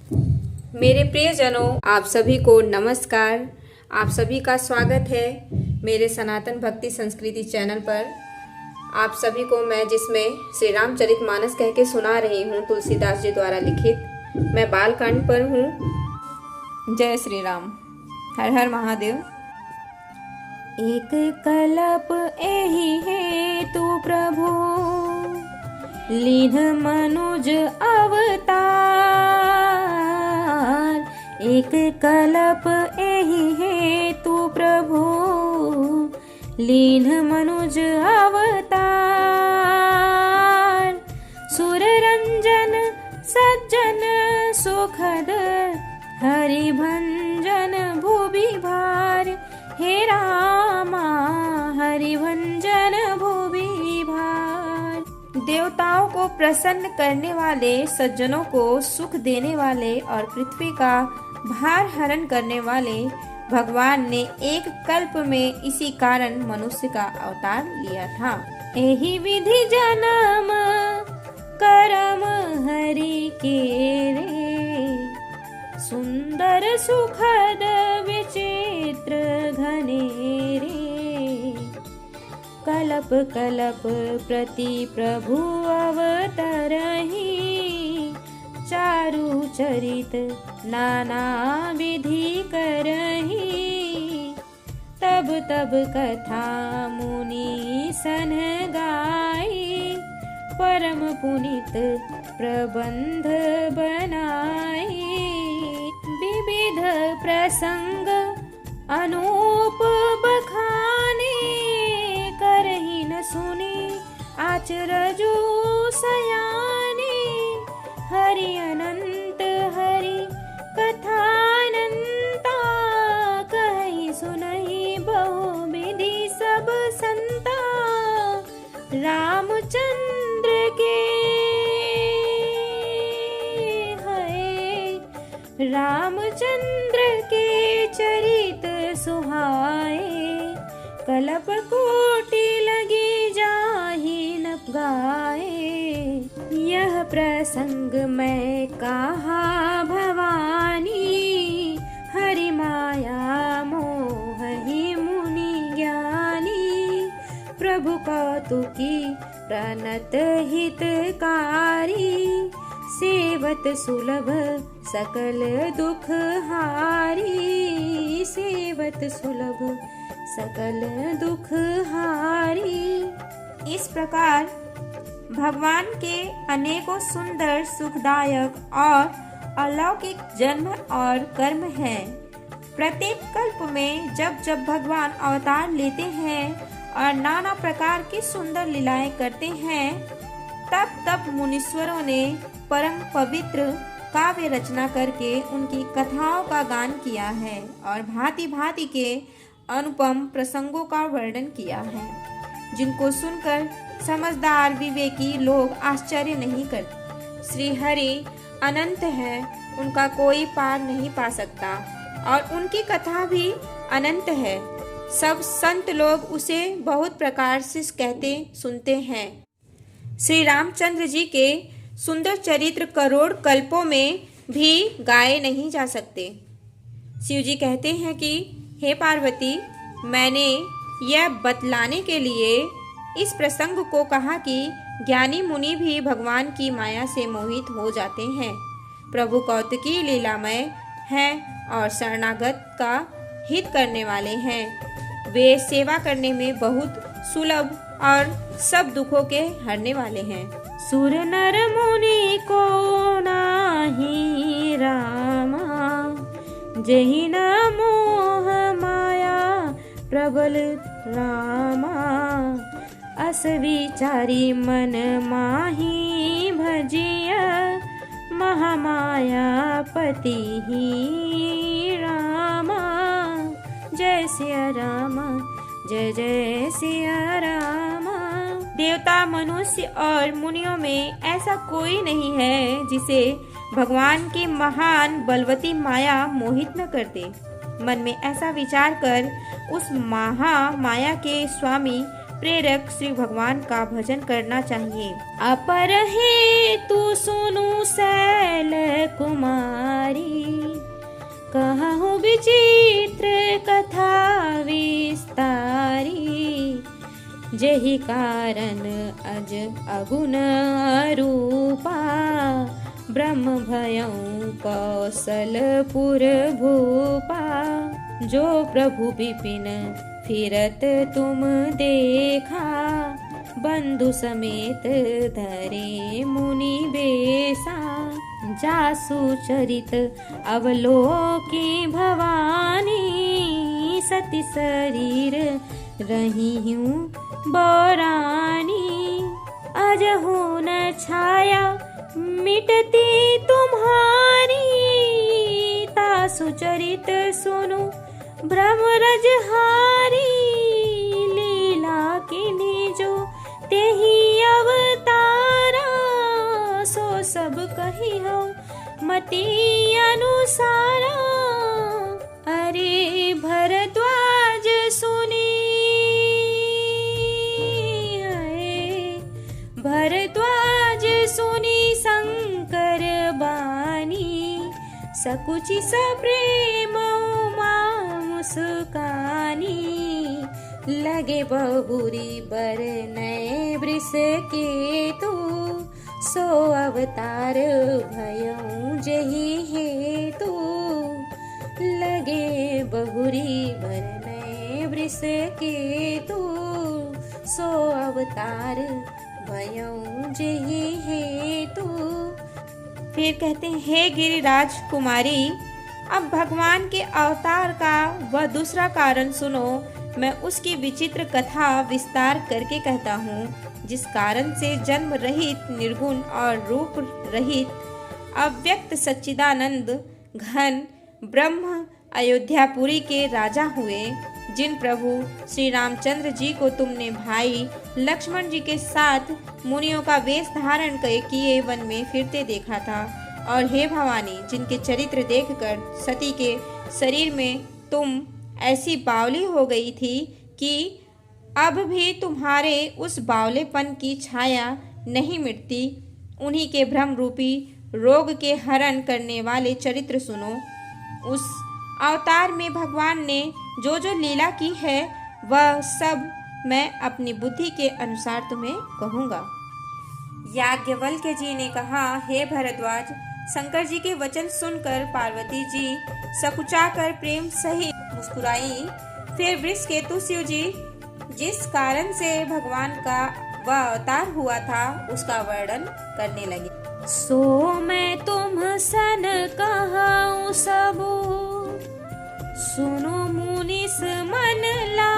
मेरे प्रियजनों, आप सभी को नमस्कार। आप सभी का स्वागत है मेरे सनातन भक्ति संस्कृति चैनल पर। आप सभी को मैं जिसमें श्री रामचरितमानस कह के सुना रही हूँ, तुलसीदास जी द्वारा लिखित। मैं बालकांड पर हूँ। जय श्री राम। हर हर महादेव। एक कलप एहि हेतु प्रभु लीन मनुज अवतार। एक कलप एहि हेतु प्रभु लीन मनुज अवतार। सुर रंजन सज्जन सुखद हरि भंजन भुवि भार। हे रामा हरि भंजन भुवि भार। देवताओं को प्रसन्न करने वाले, सज्जनों को सुख देने वाले और पृथ्वी का भार हरण करने वाले भगवान ने एक कल्प में इसी कारण मनुष्य का अवतार लिया था। एहि विधि जन्म करम हरि के रे। सुंदर सुखद विचित्र घनेरे। कलप कलप प्रति प्रभु अवतरहि। चारु चरित नाना विधि करहि। तब तब कथा मुनि सन गाई। परम पुनित प्रबंध बनाई। विविध प्रसंग अनूप बखाने। करहि न सुनी आचरजु सयाने। हरि अनंत हरि कथानंता। कहि सुनहि बहु विधि सब संता। रामचंद्र के है रामचंद्र के चरित सुहाए। कलप कोटि लगी जाहि न गाए। यह प्रसंग मैं कहा भवानी। हरि माया मोहि मुनि ज्ञानी। प्रभु कौतुकी प्रणत हितकारी। सेवत सुलभ सकल दुख हारी। सेवत सुलभ सकल दुख हारी। इस प्रकार भगवान के अनेकों सुंदर, सुखदायक और अलौकिक जन्म और कर्म हैं। प्रत्येक कल्प में जब जब भगवान अवतार लेते हैं और नाना प्रकार की सुंदर लीलाएं करते हैं, तब तब मुनीश्वरों ने परम पवित्र काव्य रचना करके उनकी कथाओं का गान किया है और भांति भांति के अनुपम प्रसंगों का वर्णन किया है, जिनको सुनकर समझदार विवेकी लोग आश्चर्य नहीं करते। श्री हरि अनंत है, उनका कोई पार नहीं पा सकता और उनकी कथा भी अनंत है। सब संत लोग उसे बहुत प्रकार से कहते सुनते हैं। श्री रामचंद्र जी के सुंदर चरित्र करोड़ कल्पों में भी गाए नहीं जा सकते। शिव जी कहते हैं कि हे पार्वती, मैंने यह बतलाने के लिए इस प्रसंग को कहा कि ज्ञानी मुनि भी भगवान की माया से मोहित हो जाते हैं। प्रभु कौतुकी लीलामय हैं और शरणागत का हित करने वाले हैं। वे सेवा करने में बहुत सुलभ और सब दुखों के हरने वाले हैं। सुर नर मुनि को नाही रामा। जहि न मोह माया प्रबल रामा। अस विचारी मन माही भजिया। महामाया पति ही रामा। जय सिया राम, जय जय सिया राम। देवता, मनुष्य और मुनियों में ऐसा कोई नहीं है जिसे भगवान की महान बलवती माया मोहित न कर दे। मन में ऐसा विचार कर उस माया के स्वामी प्रेरक श्री भगवान का भजन करना चाहिए। अपर हे तू सुनु शैल कुमार। कहूँ विचित्र कथा विस्तारी, जेहि कारण अज अगुण रूपा, ब्रह्म भयउ कौशलपुर भूपा। जो प्रभु विपिन फिरत तुम देखा, बंधु समेत धरे मुनि बेसा। जासु चरित अवलोकी भवानी, सती शरीर रही हूँ बौरानी। अजहु न छाया मिटती तुम्हारी, तासु चरित सुनु भ्रमरजहारी। लीला किन्हीं जो तेहि अवतारा, सो सब कही हो मति अनुसारा। अरे भरद्वाज सुनी, भरद्वाज सुनी शंकर बानी। सकुचि सप्रेम उमा मुस्कानी, लगे बहुरी बरनय वृष केतु। सो अवतार भयउ जेहि हेतु, लगे बहुरी बरनय वृष केतु। सो अवतार भयउ जेहि हेतु। फिर कहते हैं, हे गिरिराज कुमारी, अब भगवान के अवतार का वह दूसरा कारण सुनो। मैं उसकी विचित्र कथा विस्तार करके कहता हूँ, जिस कारण से जन्म रहित निर्गुण और रूप रहित अव्यक्त सच्चिदानंद घन ब्रह्म अयोध्यापुरी के राजा हुए। जिन प्रभु श्री रामचंद्र जी को तुमने भाई लक्ष्मण जी के साथ मुनियों का वेश धारण किए वन में फिरते देखा था, और हे भवानी, जिनके चरित्र देखकर सती के शरीर में तुम ऐसी बावली हो गई थी कि अब भी तुम्हारे उस बावलेपन की छाया नहीं मिटती। उन्हीं के भ्रम रूपी रोग के हरण करने वाले चरित्र सुनो। उस अवतार में भगवान ने जो जो लीला की है, वह सब मैं अपनी बुद्धि के अनुसार तुम्हें कहूँगा। याज्ञवल्क्य जी ने कहा, हे भरद्वाज, शंकर जी के वचन सुनकर पार्वती जी सकुचाकर प्रेम सहित मुस्कुराई। फिर वृषकेतु शिव जी जिस कारण से भगवान का वह अवतार हुआ था, उसका वर्णन करने लगे। सो मैं तुम सन कहूँ सबू, सुनो मुनिस मन लाई।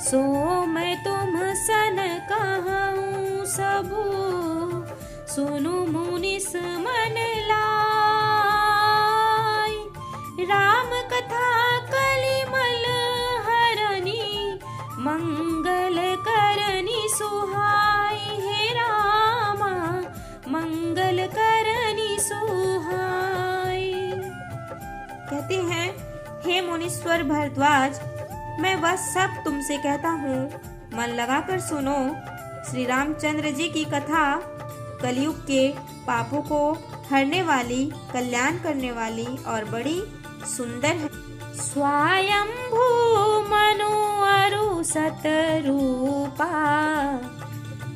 सो मैं तुम सन कहूँ सबू, सुनो मुनिस मन लाई। राम कथा कलिमल हरनी, मंगल करनी सुहाई। हे रामा, मंगल करनी सुहाई। कहते हैं, हे मुनीश्वर भरद्वाज, मैं वह सब तुमसे कहता हूँ, मन लगाकर सुनो। श्री रामचंद्र जी की कथा कलयुग के पापों को हरने वाली, कल्याण करने वाली और बड़ी सुंदर है। स्वयंभू मनु अरु सतरूपा,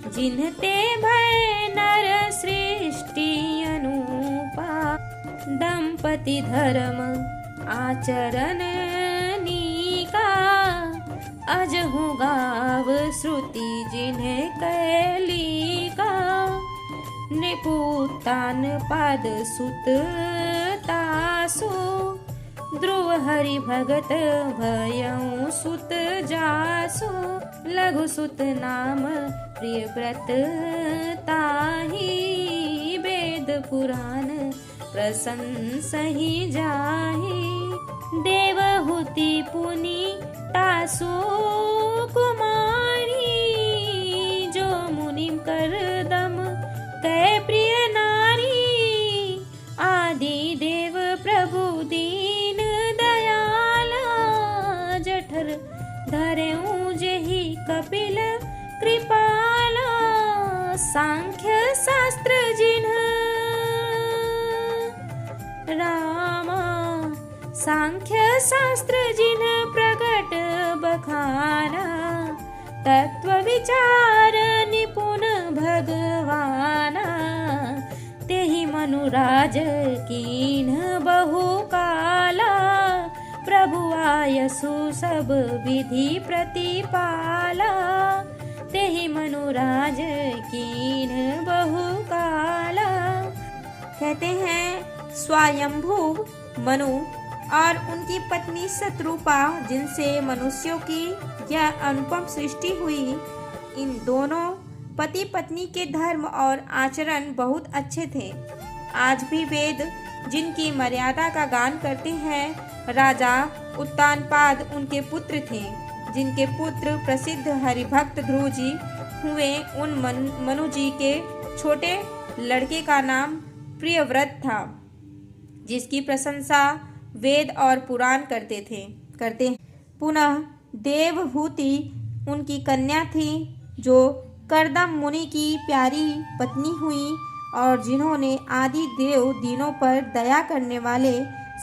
जिन्हते भय नर सृष्टि अनुपा। दंपति धर्म आचरण नीका, अजहु गाव श्रुति जिन्हें कैलिका। नृपुतान पाद सुत तासु, ध्रुव हरि भगत भयउ सुत जासु। लघु सुत नाम प्रिय व्रत ताहि, वेद पुराण प्रशंसहि जाहि। देवहूति पुनि तासु कुमारी, जो मुनि करदम कै प्रिय नारी। आदि देव प्रभु दीन दयाला, जठर धरेऊ जेहि कपिल कृपाला। सांख्य शास्त्र जिन्ह सांख्य शास्त्र जिन प्रगट बखाना, तत्व विचार निपुण भगवाना। तेहि मनुराज कीन बहु काला, प्रभु आयसु सब विधि प्रतिपाला। तेहि मनुराज कीन बहु काला। कहते हैं स्वयंभू मनु और उनकी पत्नी शत्रुपा, जिनसे मनुष्यों की यह अनुपम सृष्टि हुई, इन दोनों पति पत्नी के धर्म और आचरण बहुत अच्छे थे। आज भी वेद जिनकी मर्यादा का गान करते हैं, राजा उत्तानपाद उनके पुत्र थे, जिनके पुत्र प्रसिद्ध हरिभक्त ध्रुव जी हुए। उन मनु जी के छोटे लड़के का नाम प्रियव्रत था, जिसकी प्रशंसा वेद और पुराण करते। पुनः देवहूति उनकी कन्या थी, जो कर्दम मुनि की प्यारी पत्नी हुई और जिन्होंने आदि देव दिनों पर दया करने वाले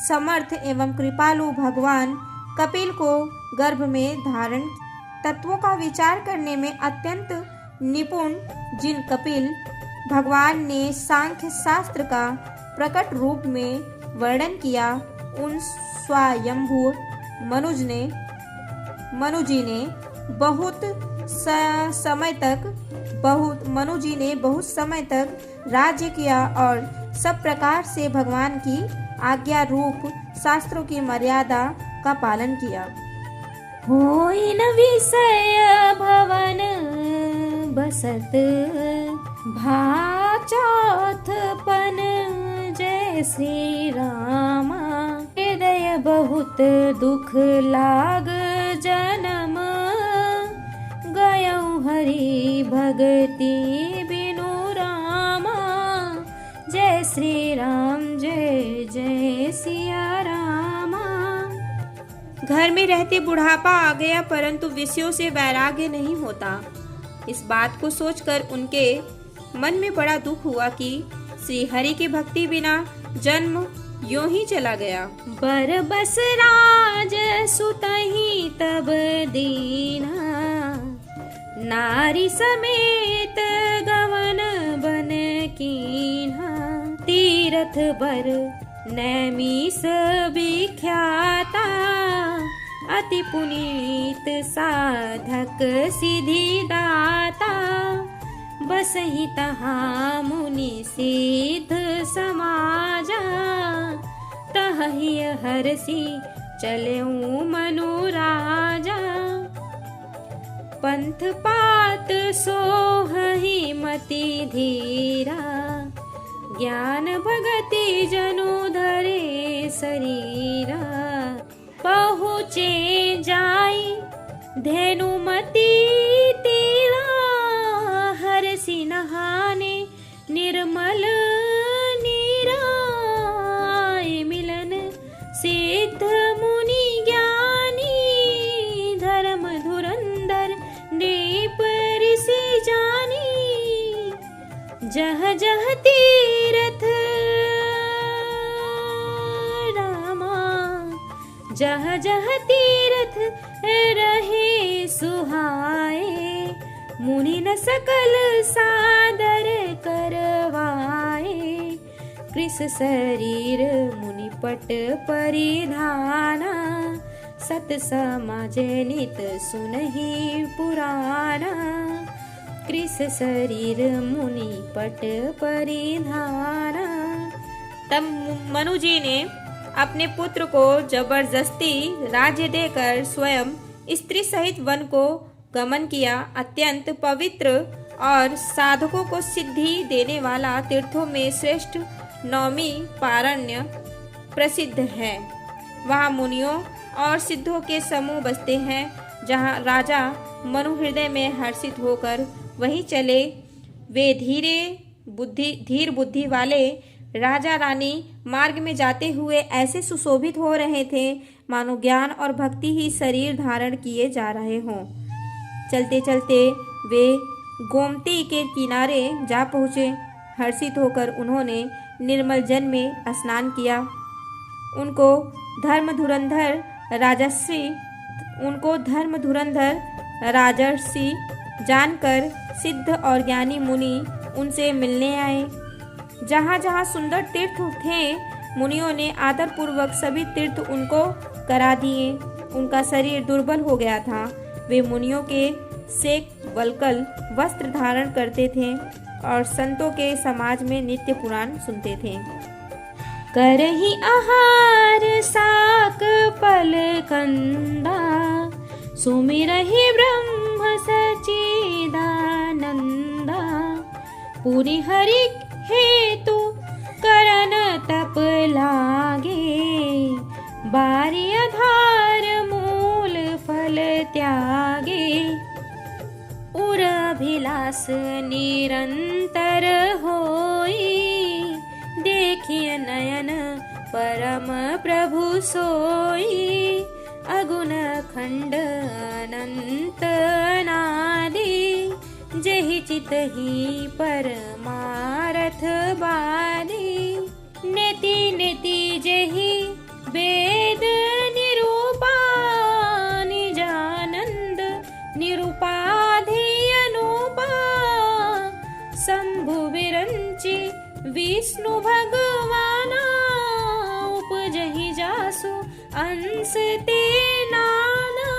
समर्थ एवं कृपालु भगवान कपिल को गर्भ में धारण, तत्वों का विचार करने में अत्यंत निपुण जिन कपिल भगवान ने सांख्य शास्त्र का प्रकट रूप में वर्णन किया, उन स्वयंभू मनु जी ने बहुत समय तक राज्य किया और सब प्रकार से भगवान की आज्ञा रूप शास्त्रों की मर्यादा का पालन किया। होई न विषय भवन बसत, भाचौथपन जय श्री रामा। हृदय बहुत दुख लाग जन्म, गयऊ हरि भगति बिनु रामा। जय श्री राम जय जय सिया रामा। घर में रहते बुढ़ापा आ गया, परंतु विषयों से वैराग्य नहीं होता। इस बात को सोचकर उनके मन में बड़ा दुख हुआ कि श्री हरि की भक्ति बिना जन्म यूं ही चला गया। बर बस राज सुतहि तब दीना, नारी समेत गवन बन कीन्हा। तीरथ बर नैमिष विख्याता, अति पुनीत साधक सिद्धि दाता। बसहि तहाँ मुनि सिद्ध समाजा, तहि हरसि चलेऊ मनु राजा। पंथ पात सोहहि मति धीरा, ज्ञान भगति जनु धरे शरीरा। पहुँचे जाई धेनुमति तीरा, हरसि नहाने निर्मल नीरा। मिलन सिद्ध मुनि ज्ञानी, धर्म धुरंधर नृप ऋषि जानी। जह जह तीरथ रामा, जह जह तीरथ रहे सुहाए। मुनि न सकल सादर करवाए, कृष शरीर मुनि पट परिधाना। सत समाज नित सुनहि पुराना, कृष शरीर मुनि पट परिधाना। तब मनु जी ने अपने पुत्र को जबरदस्ती राज्य देकर स्वयं स्त्री सहित वन को गमन किया। अत्यंत पवित्र और साधकों को सिद्धि देने वाला तीर्थों में श्रेष्ठ नौमी पारण्य प्रसिद्ध है। वहाँ मुनियों और सिद्धों के समूह बसते हैं। जहाँ राजा मनु हृदय में हर्षित होकर वहीं चले। वे धीर बुद्धि वाले राजा रानी मार्ग में जाते हुए ऐसे सुशोभित हो रहे थे मानो ज्ञान और भक्ति ही शरीर धारण किए जा रहे हों। चलते चलते वे गोमती के किनारे जा पहुँचे। हर्षित होकर उन्होंने निर्मल जल में स्नान किया। उनको धर्म धुरंधर राजर्षि जानकर सिद्ध और ज्ञानी मुनि उनसे मिलने आए। जहाँ जहाँ सुंदर तीर्थ थे, मुनियों ने आदर पूर्वक सभी तीर्थ उनको करा दिए। उनका शरीर दुर्बल हो गया था। वे मुनियों के सेक वल्कल वस्त्र धारण करते थे और संतों के समाज में नित्य पुराण सुनते थे। करहि आहार साक पल कंदा, सुमिरहि ब्रह्म सच्चिदानंदा। पूरी हरि हेतु करन तप लागे, बारी आधार मूल फल त्यागे। उर अभिलाष निरंतर होई, देखिए नयन परम प्रभु सोई। अगुण खंड अनंत अनादि, जहि चित ही परमारथ बादी। नेति नेति जहि वेद निरूपा, निजानंद निरूपाधि अनुपा। शंभु विरंचि विष्णु भगवाना, उपजहि जासु अंश ते नाना।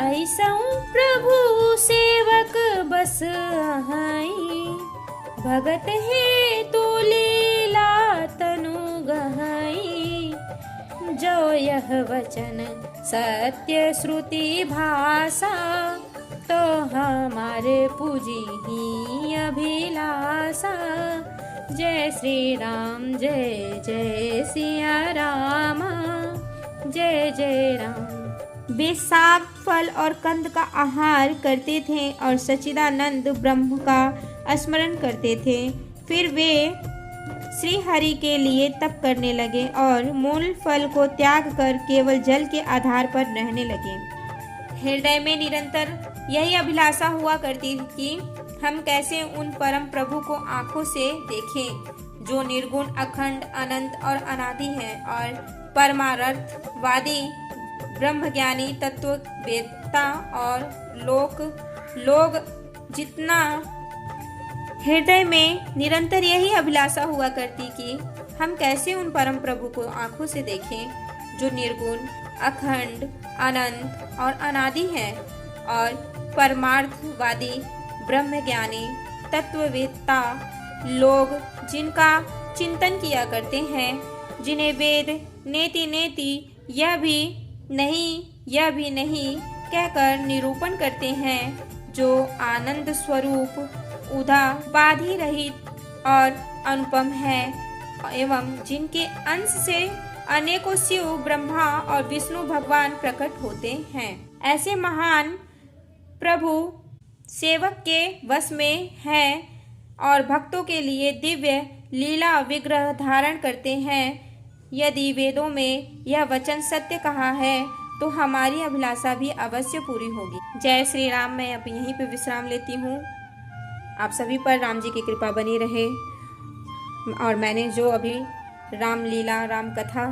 ऐसा प्रभु सेवक बस अहाई, भगत हेतु लीला तनु गहाई। जो यह वचन सत्य श्रुति भाषा, तो हमारे पूजी ही अभिलाषा। जय श्री राम, जय जय सिया रामा, जय जय राम। वे साग, फल और कंद का आहार करते थे और सच्चिदानंद ब्रह्म का स्मरण करते थे। फिर वे श्री हरि के लिए तप करने लगे और मूल फल को त्याग कर केवल जल के आधार पर रहने लगे। हृदय में निरंतर यही अभिलाषा हुआ करती थी कि हम कैसे उन परम प्रभु को आंखों से देखें, जो निर्गुण, अखंड, अनंत और अनादि है और परमार्थवादी, ब्रह्मज्ञानी, तत्ववेत्ता और लोग जितना हृदय में निरंतर यही अभिलाषा हुआ करती कि हम कैसे उन परम प्रभु को आंखों से देखें, जो निर्गुण, अखंड, अनंत और अनादि है और परमार्थवादी, ब्रह्मज्ञानी, तत्ववेत्ता, लोग जिनका चिंतन किया करते हैं, जिन्हें वेद नेति नेति यह भी नहीं कहकर निरूपण करते हैं, जो आनंद स्वरूप, उपाधि रहित और अनुपम है एवं जिनके अंश से अनेकों शिव, ब्रह्मा और विष्णु भगवान प्रकट होते हैं। ऐसे महान प्रभु सेवक के वश में है और भक्तों के लिए दिव्य लीला विग्रह धारण करते हैं। यदि वेदों में यह वचन सत्य कहा है तो हमारी अभिलाषा भी अवश्य पूरी होगी। जय श्री राम। मैं अब यहीं पे विश्राम लेती हूँ। आप सभी पर राम जी की कृपा बनी रहे और मैंने जो अभी रामलीला, राम कथा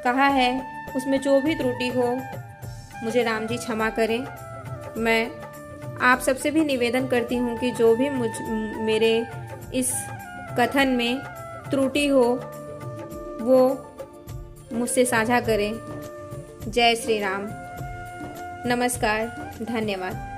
कहा है उसमें जो भी त्रुटि हो मुझे राम जी क्षमा करें। मैं आप सबसे भी निवेदन करती हूँ कि जो भी मेरे इस कथन में त्रुटि हो वो मुझसे साझा करें। जय श्री राम। नमस्कार। धन्यवाद।